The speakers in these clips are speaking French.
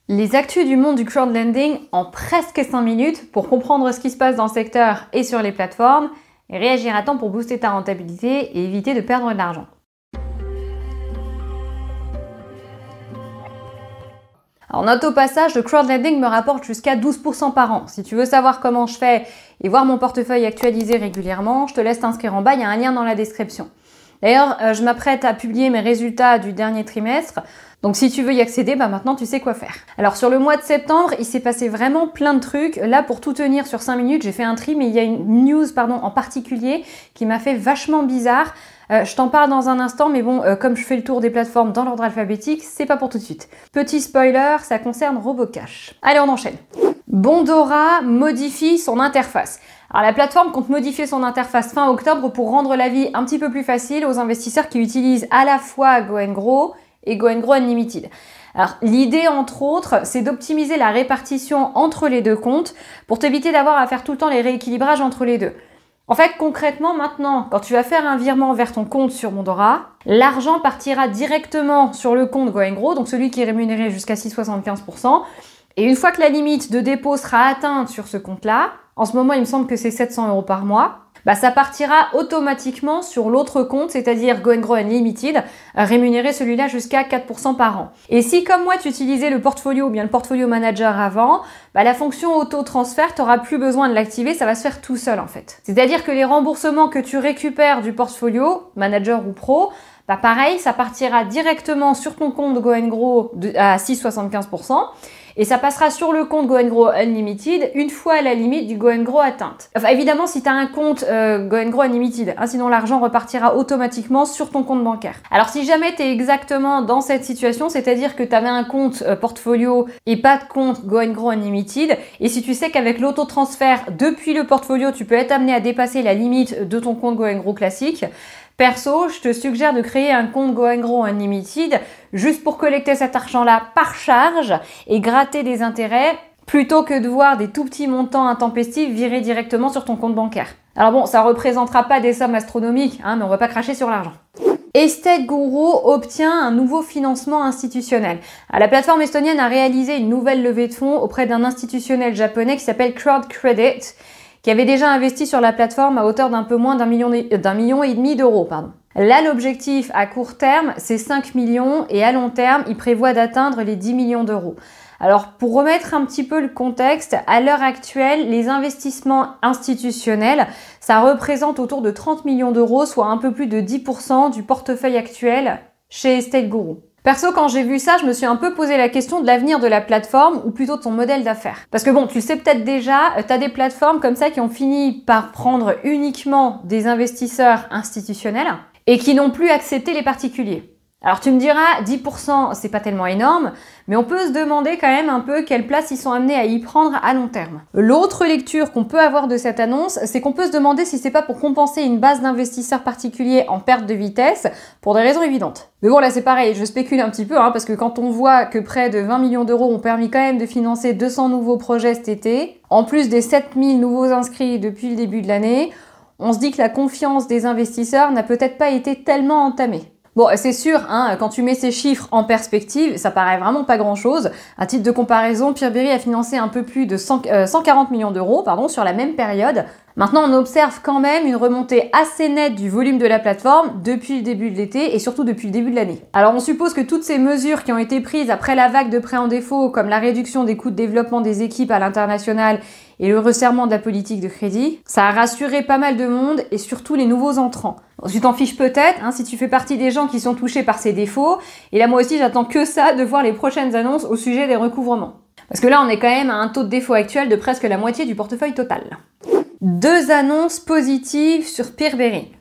Les actus du monde du crowdlending en presque 5 minutes pour comprendre ce qui se passe dans le secteur et sur les plateformes et réagir à temps pour booster ta rentabilité et éviter de perdre de l'argent. Alors note au passage, le crowdlending me rapporte jusqu'à 12% par an. Si tu veux savoir comment je fais et voir mon portefeuille actualisé régulièrement, je te laisse t'inscrire en bas, il y a un lien dans la description. D'ailleurs, je m'apprête à publier mes résultats du dernier trimestre. Donc si tu veux y accéder, maintenant tu sais quoi faire. Alors sur le mois de septembre, il s'est passé vraiment plein de trucs. Là, pour tout tenir sur 5 minutes, j'ai fait un tri, mais il y a une news en particulier qui m'a fait vachement bizarre. Je t'en parle dans un instant, mais bon, comme je fais le tour des plateformes dans l'ordre alphabétique, c'est pas pour tout de suite. Petit spoiler, ça concerne Robocash. Allez, on enchaîne. Bondora modifie son interface. Alors la plateforme compte modifier son interface fin octobre pour rendre la vie un petit peu plus facile aux investisseurs qui utilisent à la fois Go'nGrow et Go'nGrow Unlimited. Alors l'idée entre autres, c'est d'optimiser la répartition entre les deux comptes pour t'éviter d'avoir à faire tout le temps les rééquilibrages entre les deux. En fait, concrètement, maintenant, quand tu vas faire un virement vers ton compte sur Bondora, l'argent partira directement sur le compte Go'nGrow, donc celui qui est rémunéré jusqu'à 6,75%. Et une fois que la limite de dépôt sera atteinte sur ce compte-là, en ce moment, il me semble que c'est 700 € par mois, ça partira automatiquement sur l'autre compte, c'est-à-dire Go'nGrow Unlimited, rémunérer celui-là jusqu'à 4% par an. Et si, comme moi, tu utilisais le portfolio ou bien le portfolio manager avant, la fonction auto-transfert, tu n'auras plus besoin de l'activer, ça va se faire tout seul en fait. C'est-à-dire que les remboursements que tu récupères du portfolio, manager ou pro, pareil, ça partira directement sur ton compte Go'nGrow à 6,75%. Et ça passera sur le compte Go'nGrow Unlimited une fois la limite du Go'nGrow atteinte. Enfin, évidemment, si tu as un compte Go'nGrow Unlimited, sinon l'argent repartira automatiquement sur ton compte bancaire. Alors si jamais tu es exactement dans cette situation, c'est-à-dire que tu avais un compte portfolio et pas de compte Go'nGrow Unlimited, et si tu sais qu'avec l'autotransfert depuis le portfolio, tu peux être amené à dépasser la limite de ton compte Go'nGrow classique, perso, je te suggère de créer un compte Go'nGrow Unlimited juste pour collecter cet argent-là par charge et gratter des intérêts plutôt que de voir des tout petits montants intempestifs virer directement sur ton compte bancaire. Alors bon, ça représentera pas des sommes astronomiques, mais on va pas cracher sur l'argent. Estate Guru obtient un nouveau financement institutionnel. La plateforme estonienne a réalisé une nouvelle levée de fonds auprès d'un institutionnel japonais qui s'appelle Crowd Credit, qui avait déjà investi sur la plateforme à hauteur d'un peu moins d'un million et demi d'euros. Là, l'objectif à court terme, c'est 5 millions et à long terme, il prévoit d'atteindre les 10 millions d'euros. Alors, pour remettre un petit peu le contexte, à l'heure actuelle, les investissements institutionnels, ça représente autour de 30 millions d'euros, soit un peu plus de 10% du portefeuille actuel chez Estate Guru. Perso, quand j'ai vu ça, je me suis un peu posé la question de l'avenir de la plateforme ou plutôt de son modèle d'affaires. Parce que bon, tu le sais peut-être déjà, tu as des plateformes comme ça qui ont fini par prendre uniquement des investisseurs institutionnels et qui n'ont plus accepté les particuliers. Alors tu me diras, 10% c'est pas tellement énorme, mais on peut se demander quand même un peu quelle place ils sont amenés à y prendre à long terme. L'autre lecture qu'on peut avoir de cette annonce, c'est qu'on peut se demander si c'est pas pour compenser une base d'investisseurs particuliers en perte de vitesse, pour des raisons évidentes. Mais bon là c'est pareil, je spécule un petit peu, parce que quand on voit que près de 20 millions d'euros ont permis quand même de financer 200 nouveaux projets cet été, en plus des 7000 nouveaux inscrits depuis le début de l'année, on se dit que la confiance des investisseurs n'a peut-être pas été tellement entamée. Bon, c'est sûr, quand tu mets ces chiffres en perspective, ça paraît vraiment pas grand-chose. À titre de comparaison, Peerberry a financé un peu plus de 140 millions d'euros sur la même période. Maintenant, on observe quand même une remontée assez nette du volume de la plateforme depuis le début de l'été et surtout depuis le début de l'année. Alors, on suppose que toutes ces mesures qui ont été prises après la vague de prêts en défaut, comme la réduction des coûts de développement des équipes à l'international et le resserrement de la politique de crédit, ça a rassuré pas mal de monde et surtout les nouveaux entrants. Bon, tu t'en fiches peut-être, si tu fais partie des gens qui sont touchés par ces défauts, et là moi aussi j'attends que ça de voir les prochaines annonces au sujet des recouvrements. Parce que là on est quand même à un taux de défaut actuel de presque la moitié du portefeuille total. 2 annonces positives sur Peerberry.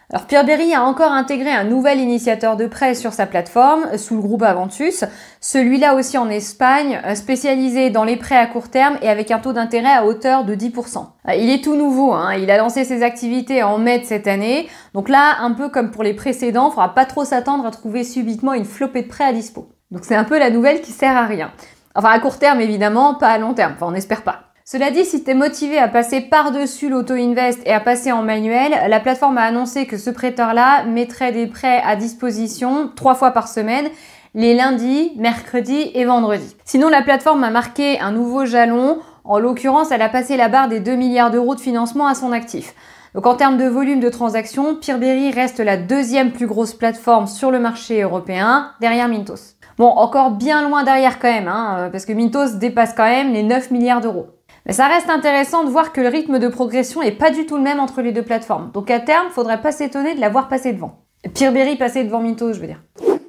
Alors Peerberry a encore intégré un nouvel initiateur de prêt sur sa plateforme, sous le groupe Aventus, celui-là aussi en Espagne, spécialisé dans les prêts à court terme et avec un taux d'intérêt à hauteur de 10%. Il est tout nouveau, il a lancé ses activités en mai de cette année, donc là, un peu comme pour les précédents, il ne faudra pas trop s'attendre à trouver subitement une flopée de prêts à dispo. Donc c'est un peu la nouvelle qui sert à rien. Enfin à court terme évidemment, pas à long terme, on n'espère pas. Cela dit, si tu es motivé à passer par-dessus l'auto-invest et à passer en manuel, la plateforme a annoncé que ce prêteur-là mettrait des prêts à disposition 3 fois par semaine les lundis, mercredis et vendredis. Sinon, la plateforme a marqué un nouveau jalon. En l'occurrence, elle a passé la barre des 2 milliards d'euros de financement à son actif. Donc en termes de volume de transactions, Peerberry reste la deuxième plus grosse plateforme sur le marché européen, derrière Mintos. Bon, encore bien loin derrière quand même, parce que Mintos dépasse quand même les 9 milliards d'euros. Mais ça reste intéressant de voir que le rythme de progression n'est pas du tout le même entre les deux plateformes. Donc à terme, faudrait pas s'étonner de la voir passer devant. Peerberry passer devant Mintos, je veux dire.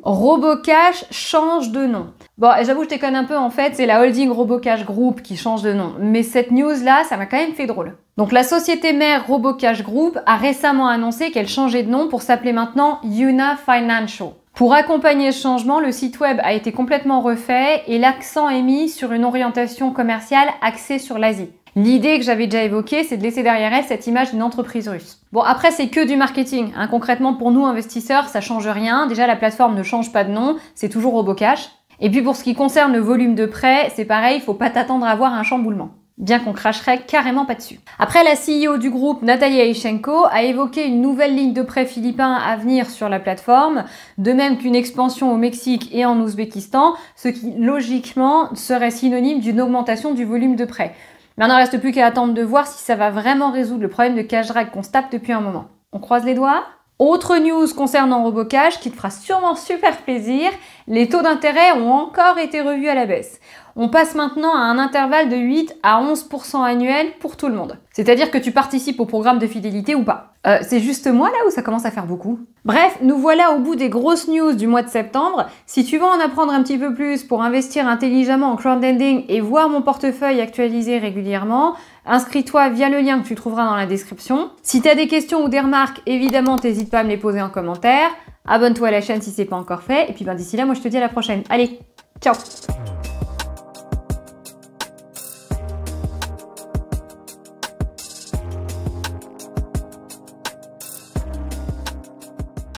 Robocash change de nom. Bon, j'avoue, je déconne un peu, en fait, c'est la holding Robocash Group qui change de nom. Mais cette news-là, ça m'a quand même fait drôle. Donc la société mère Robocash Group a récemment annoncé qu'elle changeait de nom pour s'appeler maintenant Yuna Financial. Pour accompagner ce changement, le site web a été complètement refait et l'accent est mis sur une orientation commerciale axée sur l'Asie. L'idée que j'avais déjà évoquée, c'est de laisser derrière elle cette image d'une entreprise russe. Bon, après, c'est que du marketing. Concrètement, pour nous, investisseurs, ça change rien. Déjà, la plateforme ne change pas de nom, c'est toujours Robocash. Et puis, pour ce qui concerne le volume de prêts, c'est pareil, faut pas t'attendre à voir un chamboulement. Bien qu'on cracherait carrément pas dessus. Après, la CEO du groupe, Natalia Ishchenko, a évoqué une nouvelle ligne de prêts philippins à venir sur la plateforme, de même qu'une expansion au Mexique et en Ouzbékistan, ce qui, logiquement, serait synonyme d'une augmentation du volume de prêts. Mais il n'en reste plus qu'à attendre de voir si ça va vraiment résoudre le problème de cash drag qu'on se tape depuis un moment. On croise les doigts? Autre news concernant Robocash qui te fera sûrement super plaisir, les taux d'intérêt ont encore été revus à la baisse. On passe maintenant à un intervalle de 8 à 11% annuel pour tout le monde. C'est-à-dire que tu participes au programme de fidélité ou pas. C'est juste moi là où ça commence à faire beaucoup? Bref, nous voilà au bout des grosses news du mois de septembre. Si tu veux en apprendre un petit peu plus pour investir intelligemment en crowdlending et voir mon portefeuille actualisé régulièrement, inscris-toi via le lien que tu trouveras dans la description. Si tu as des questions ou des remarques, évidemment, n'hésite pas à me les poser en commentaire. Abonne-toi à la chaîne si c'est pas encore fait. Et puis d'ici là, moi je te dis à la prochaine. Allez, ciao!